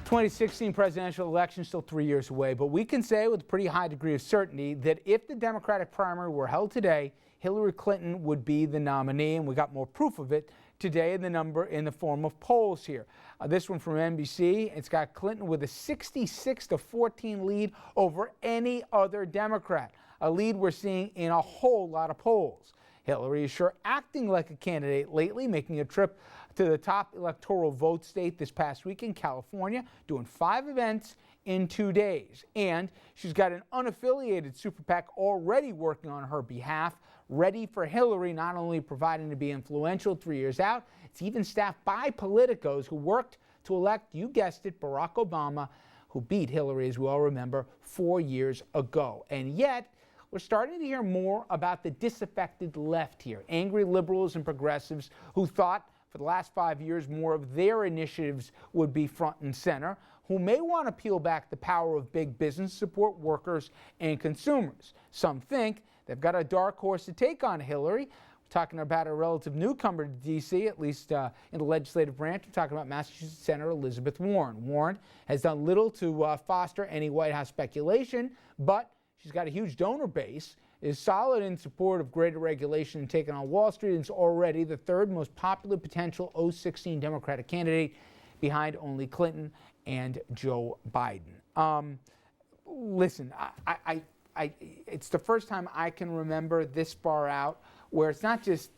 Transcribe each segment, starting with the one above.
2016 presidential election still 3 years away, but we can say with a pretty high degree of certainty that if the Democratic primary were held today, Hillary Clinton would be the nominee, and we got more proof of it today in the form of polls here. This one from NBC, it's got Clinton with a 66-14 lead over any other Democrat, a lead we're seeing in a whole lot of polls. Hillary is sure acting like a candidate lately, making a trip to the top electoral vote state this past week in California, doing 5 events in 2 days. And she's got an unaffiliated super PAC already working on her behalf, ready for Hillary, not only providing to be influential 3 years out, it's even staffed by politicos who worked to elect, you guessed it, Barack Obama, who beat Hillary, as we all remember, 4 years ago. And yet, we're starting to hear more about the disaffected left here, angry liberals and progressives who thought for the last 5 years more of their initiatives would be front and center, who may want to peel back the power of big business to support workers and consumers. Some think they've got a dark horse to take on Hillary. We're talking about a relative newcomer to D.C., at least in the legislative branch. We're talking about Massachusetts Senator Elizabeth Warren. Warren has done little to foster any White House speculation, but she's got a huge donor base, is solid in support of greater regulation and taking on Wall Street, and is already the third most popular potential 2016 Democratic candidate behind only Clinton and Joe Biden. Listen, it's the first time I can remember this far out where it's not just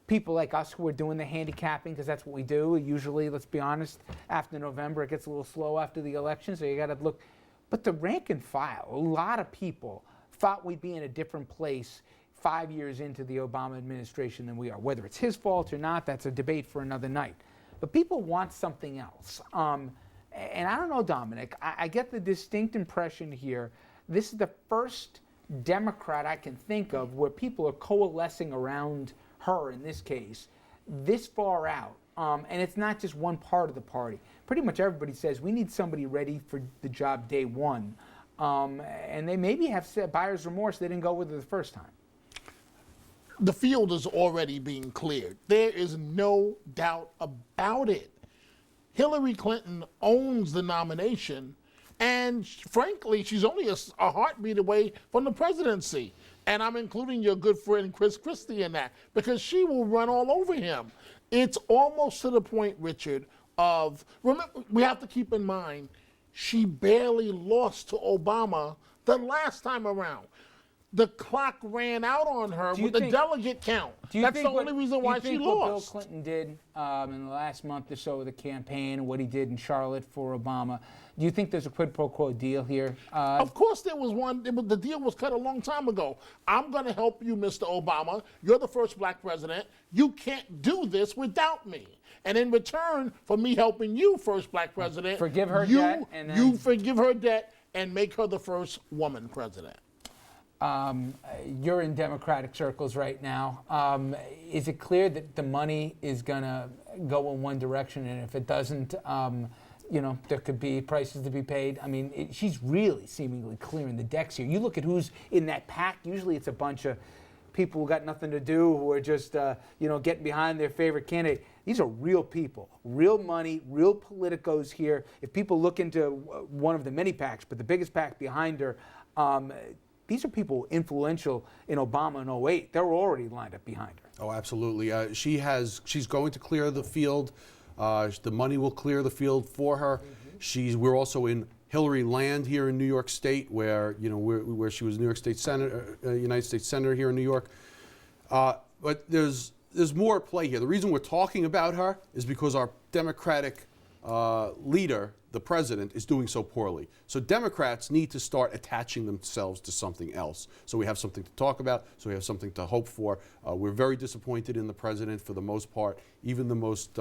people like us who are doing the handicapping, because that's what we do. Usually, let's be honest, after November, it gets a little slow after the election, so you got to look. But the rank and file, a lot of people thought we'd be in a different place 5 years into the Obama administration than we are. Whether it's his fault or not, that's a debate for another night. But people want something else. And I don't know, Dominic, I get the distinct impression here, this is the first Democrat I can think of where people are coalescing around her, in this case, this far out. And it's not just one part of the party. Pretty much everybody says we need somebody ready for the job day one. And they maybe have buyer's remorse. They didn't go with it the first time. The field is already being cleared. There is no doubt about it. Hillary Clinton owns the nomination, and frankly, she's only a heartbeat away from the presidency. And I'm including your good friend Christie in that, because she will run all over him. It's almost to the point, Richard, of, remember, we have to keep in mind, she barely lost to Obama the last time around. The clock ran out on her with the delegate count. That's the only reason why she lost. Do you think what Bill Clinton did in the last month or so of the campaign, and what he did in Charlotte for Obama, do you think there's a quid pro quo deal here? Of course there was one. The deal was cut a long time ago. I'm going to help you, Mr. Obama. You're the first black president. You can't do this without me. And in return for me helping you, first black president, forgive her debt, and then you forgive her debt and make her the first woman president. You're in Democratic circles right now. Is it clear that the money is going to go in one direction, and if it doesn't, there could be prices to be paid? I mean, she's really seemingly clearing the decks here. You look at who's in that PAC. Usually it's a bunch of people who got nothing to do, who are just, getting behind their favorite candidate. These are real people, real money, real politicos here. If people look into one of the many PACs, but the biggest PAC behind her, these are people influential in Obama in 2008. They're already lined up behind her. Oh, absolutely. She's going to clear the field. The money will clear the field for her. Mm-hmm. We're also in Hillary land here in New York State, where she was New York State Senator, United States Senator here in New York. But there's more at play here. The reason we're talking about her is because our Democratic leader, the president, is doing so poorly. So Democrats need to start attaching themselves to something else. So we have something to talk about, so we have something to hope for. We're very disappointed in the president for the most part. Even the most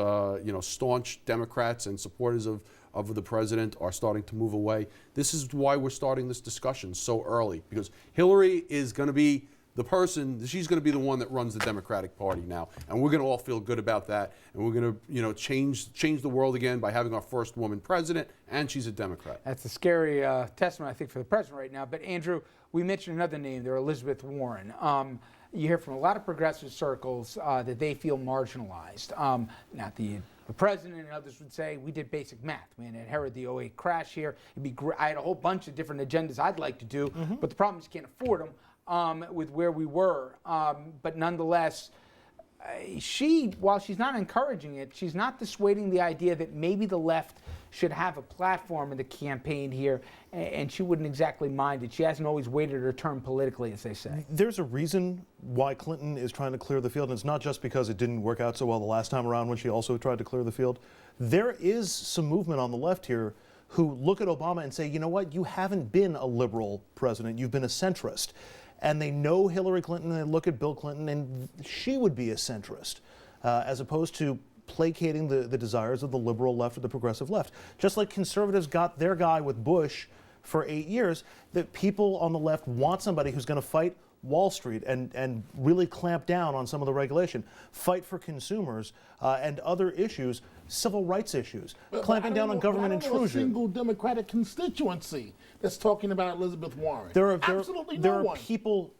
staunch Democrats and supporters of the president are starting to move away. This is why we're starting this discussion so early, because Hillary is going to be the person, she's going to be the one that runs the Democratic Party now, and we're going to all feel good about that, and we're going to, change the world again by having our first woman president, and she's a Democrat. That's a scary testament, I think, for the president right now. But Andrew, we mentioned another name there, Elizabeth Warren. you hear from a lot of progressive circles that they feel marginalized. Not the president and others would say, we did basic math. We inherited the '08 crash here. It'd be great. I had a whole bunch of different agendas I'd like to do, but the problem is you can't afford them with where we were. But nonetheless, while she's not encouraging it, she's not dissuading the idea that maybe the left should have a platform in the campaign here, and she wouldn't exactly mind it. She hasn't always waited her turn politically, as they say. There's a reason why Clinton is trying to clear the field, and it's not just because it didn't work out so well the last time around when she also tried to clear the field. There is some movement on the left here who look at Obama and say, you know what, you haven't been a liberal president, you've been a centrist. And they know Hillary Clinton, and they look at Bill Clinton, and she would be a centrist, as opposed to placating the desires of the liberal left or the progressive left. Just like conservatives got their guy with Bush for 8 years, that people on the left want somebody who's going to fight Wall Street and really clamp down on some of the regulation, fight for consumers and other issues, civil rights issues, clamping down on government intrusion. A single Democratic constituency that's talking about Elizabeth Warren. Absolutely there no are one. people,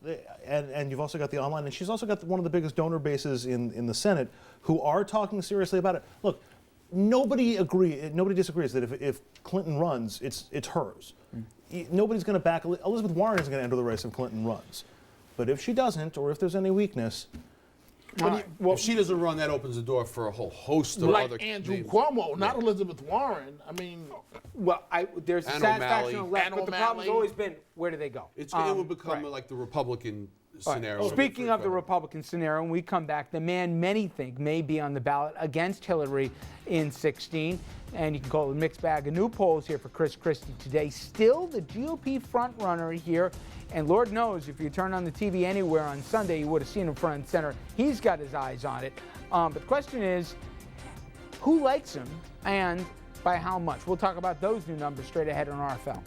and you've also got the online, and she's also got one of the biggest donor bases in the Senate who are talking seriously about it. Look, nobody disagrees that if Clinton runs, it's hers. Nobody's going to back Elizabeth Warren isn't going to enter the race if Clinton runs. But if she doesn't, or if there's any weakness, if she doesn't run, that opens the door for a whole host of other Andrew names. Cuomo, not Elizabeth Warren. I mean, Well, there's a Ann satisfaction O'Malley. on the left, Ann but the problem's O'Malley. always been, where do they go? It would become right. like the Republican All right. scenario. Speaking of the Republican scenario, when we come back, the man many think may be on the ballot against Hillary in 16, and you can call it a mixed bag of new polls here for Christie today. Still the GOP frontrunner here, and Lord knows if you turn on the TV anywhere on Sunday, you would have seen him front and center. He's got his eyes on it. But the question is, who likes him and by how much? We'll talk about those new numbers straight ahead on RFL.